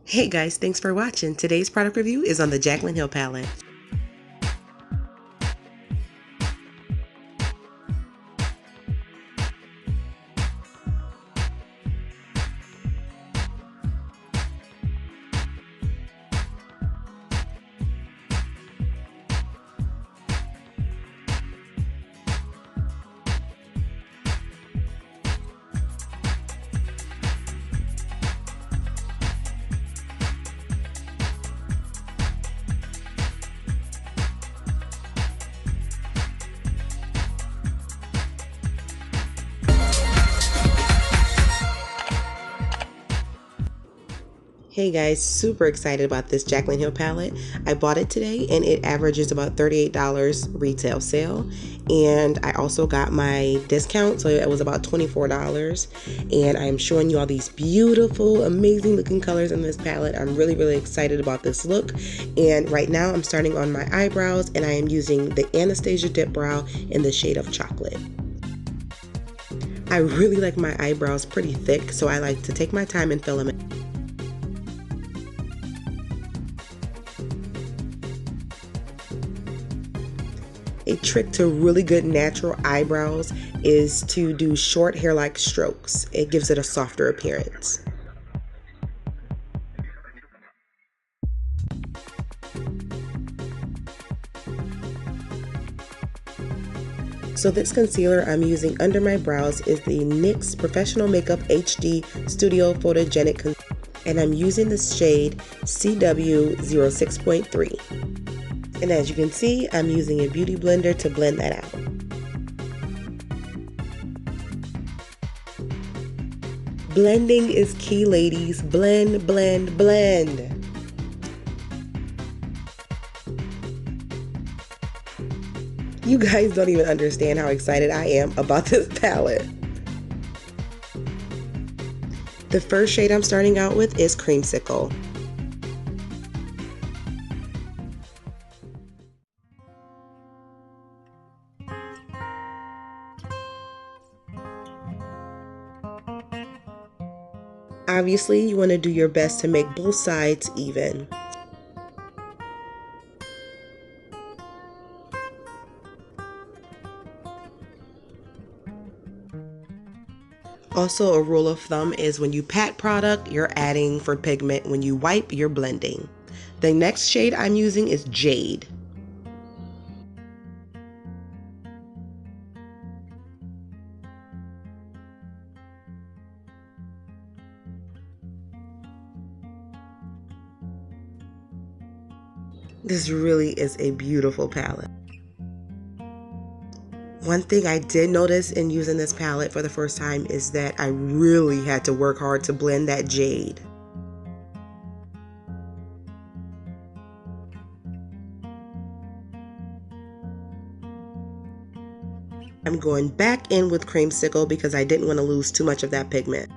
Hey guys, thanks for watching. Today's product review is on the Jaclyn Hill Palette. Hey guys, super excited about this Jaclyn Hill palette. I bought it today and it averages about $38 retail sale. And I also got my discount, so it was about $24. And I'm showing you all these beautiful, amazing looking colors in this palette. I'm really excited about this look. And right now I'm starting on my eyebrows and I am using the Anastasia Dip Brow in the shade of Chocolate. I really like my eyebrows pretty thick, so I like to take my time and fill them in. A trick to really good natural eyebrows is to do short hair-like strokes. It gives it a softer appearance. So this concealer I'm using under my brows is the NYX Professional Makeup HD Studio Photogenic Concealer, and I'm using the shade CW06.3. And as you can see, I'm using a beauty blender to blend that out. Blending is key, ladies. Blend, blend, blend. You guys don't even understand how excited I am about this palette. The first shade I'm starting out with is Creamsicle. Obviously, you want to do your best to make both sides even. Also, a rule of thumb is when you pat product, you're adding for pigment. When you wipe, you're blending. The next shade I'm using is Jade. This really is a beautiful palette. One thing I did notice in using this palette for the first time is that I really had to work hard to blend that jade. I'm going back in with Creamsicle because I didn't want to lose too much of that pigment.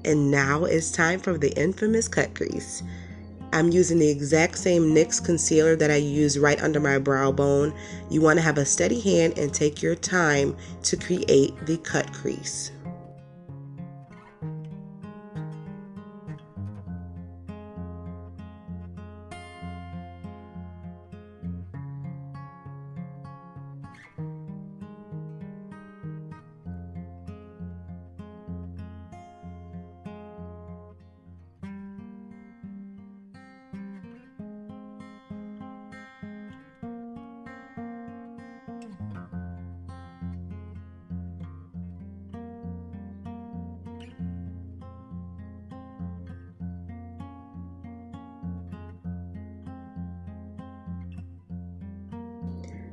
And now it's time for the infamous cut crease. I'm using the exact same NYX concealer that I use right under my brow bone. You want to have a steady hand and take your time to create the cut crease.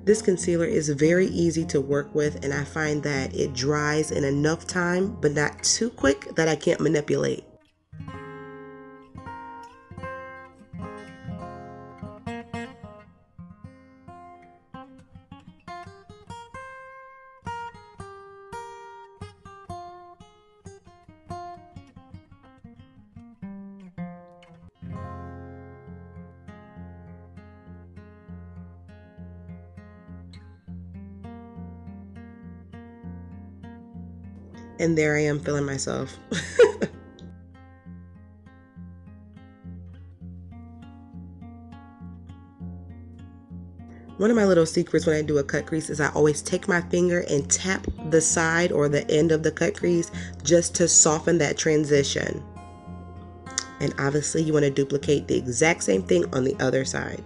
This concealer is very easy to work with, and I find that it dries in enough time, but not too quick that I can't manipulate. And there I am feeling myself. One of my little secrets when I do a cut crease is I always take my finger and tap the side or the end of the cut crease just to soften that transition. And obviously you want to duplicate the exact same thing on the other side.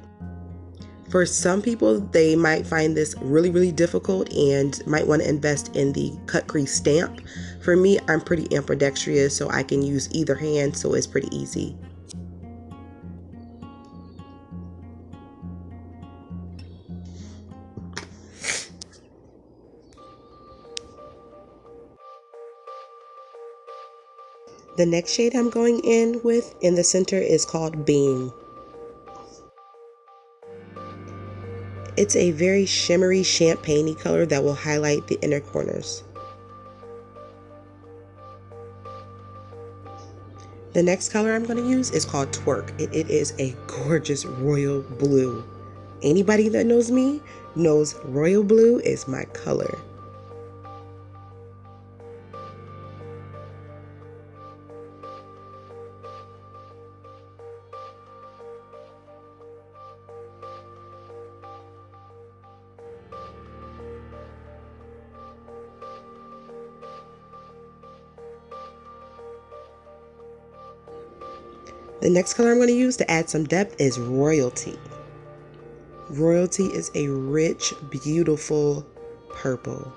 For some people, they might find this really, really difficult and might want to invest in the cut crease stamp. For me, I'm pretty ambidextrous, so I can use either hand, so it's pretty easy. The next shade I'm going in with in the center is called Beam. It's a very shimmery champagne-y color that will highlight the inner corners. The next color I'm going to use is called Twerk. It is a gorgeous royal blue. Anybody that knows me knows royal blue is my color. The next color I'm going to use to add some depth is Royalty. Royalty is a rich, beautiful purple.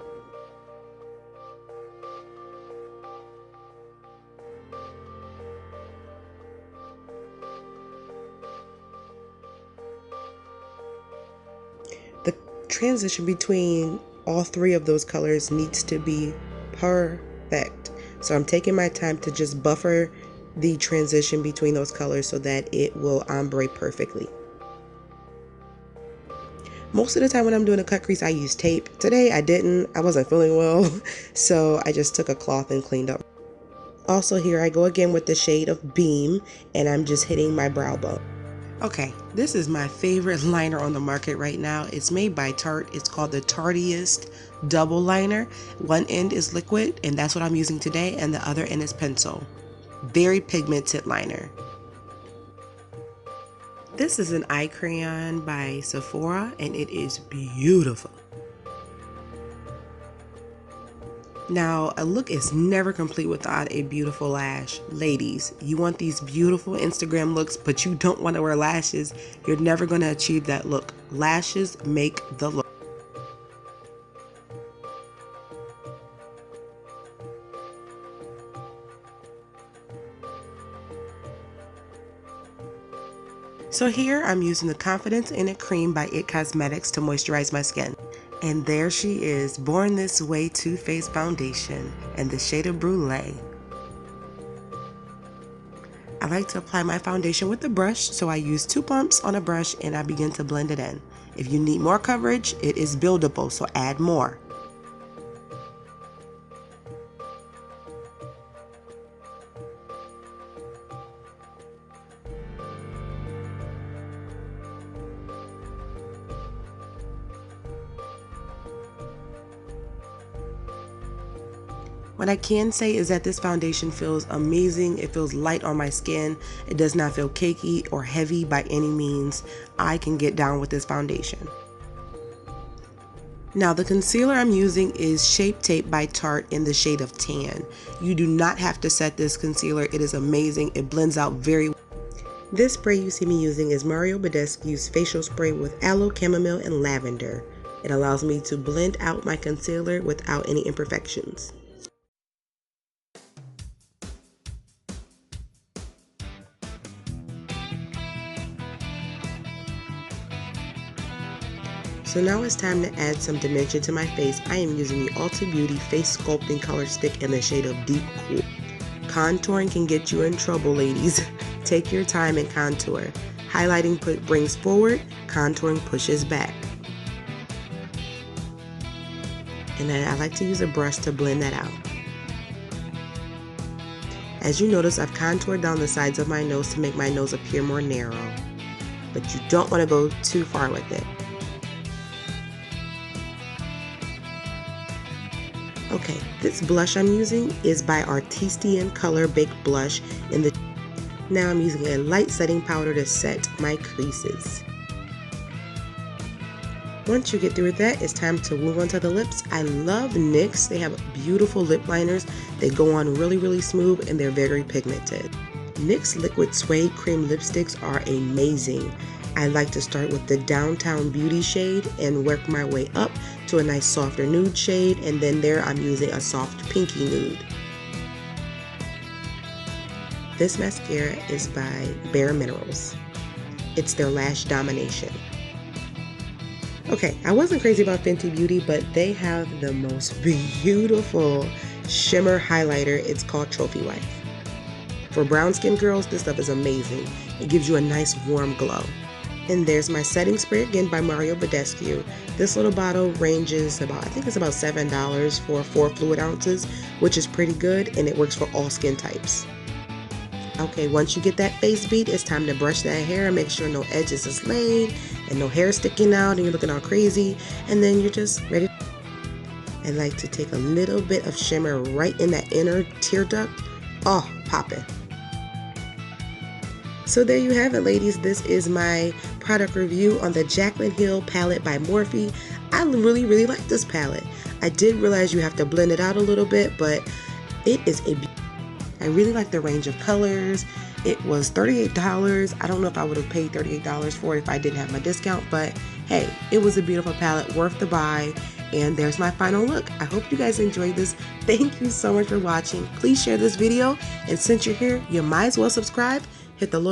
The transition between all three of those colors needs to be perfect. So I'm taking my time to just buffer the transition between those colors so that it will ombre perfectly. Most of the time when I'm doing a cut crease, I use tape. Today I wasn't feeling well, so I just took a cloth and cleaned up. Also, here I go again with the shade of Beam, and I'm just hitting my brow bone. Okay, this is my favorite liner on the market right now. It's made by Tarte. It's called the Tarteist Double Liner. One end is liquid, and that's what I'm using today, and the other end is pencil. Very pigmented liner. This is an eye crayon by Sephora, and it is beautiful. Now, a look is never complete without a beautiful lash. Ladies, you want these beautiful Instagram looks, but you don't want to wear lashes. You're never going to achieve that look. Lashes make the look. So here I'm using the Confidence in It Cream by IT Cosmetics to moisturize my skin. And there she is, Born This Way Too Faced Foundation in the shade of Brulee. I like to apply my foundation with a brush, so I use 2 pumps on a brush and I begin to blend it in. If you need more coverage, it is buildable, so add more. What I can say is that this foundation feels amazing. It feels light on my skin. It does not feel cakey or heavy by any means. I can get down with this foundation. Now the concealer I'm using is Shape Tape by Tarte in the shade of Tan. You do not have to set this concealer. It is amazing. It blends out very well. This spray you see me using is Mario Badescu's facial spray with aloe, chamomile, and lavender. It allows me to blend out my concealer without any imperfections. So now it's time to add some dimension to my face. I am using the Ulta Beauty Face Sculpting Color Stick in the shade of Deep Cool. Contouring can get you in trouble, ladies. Take your time and contour. Highlighting brings forward, contouring pushes back. And then I like to use a brush to blend that out. As you notice, I've contoured down the sides of my nose to make my nose appear more narrow. But you don't want to go too far with it. Okay, this blush I'm using is by Artistian Color Baked Blush in the. Now I'm using a light setting powder to set my creases. Once you get through with that, it's time to move on to the lips. I love NYX. They have beautiful lip liners. They go on really smooth and they're very pigmented. NYX Liquid Suede Cream lipsticks are amazing. I like to start with the Downtown Beauty shade and work my way up to a nice softer nude shade, and then there I'm using a soft pinky nude. This mascara is by Bare Minerals. It's their Lash Domination. Okay, I wasn't crazy about Fenty Beauty, but they have the most beautiful shimmer highlighter. It's called Trophy Wife. For brown skin girls, this stuff is amazing. It gives you a nice warm glow. And there's my setting spray, again by Mario Badescu. This little bottle ranges about, I think it's about $7 for 4 fluid ounces, which is pretty good, and it works for all skin types. Okay, once you get that face beat, it's time to brush that hair and make sure no edges is laid and no hair sticking out and you're looking all crazy, and then you're just ready. I like to take a little bit of shimmer right in that inner tear duct. Oh, pop it. So there you have it, ladies. This is my product review on the Jaclyn Hill Palette by Morphe. I really like this palette. I did realize you have to blend it out a little bit, but it is I really like the range of colors. It was $38. I don't know if I would have paid $38 for it if I didn't have my discount, but hey, it was a beautiful palette, worth the buy. And there's my final look. I hope you guys enjoyed this. Thank you so much for watching. Please share this video, and since you're here, you might as well subscribe. Hit the little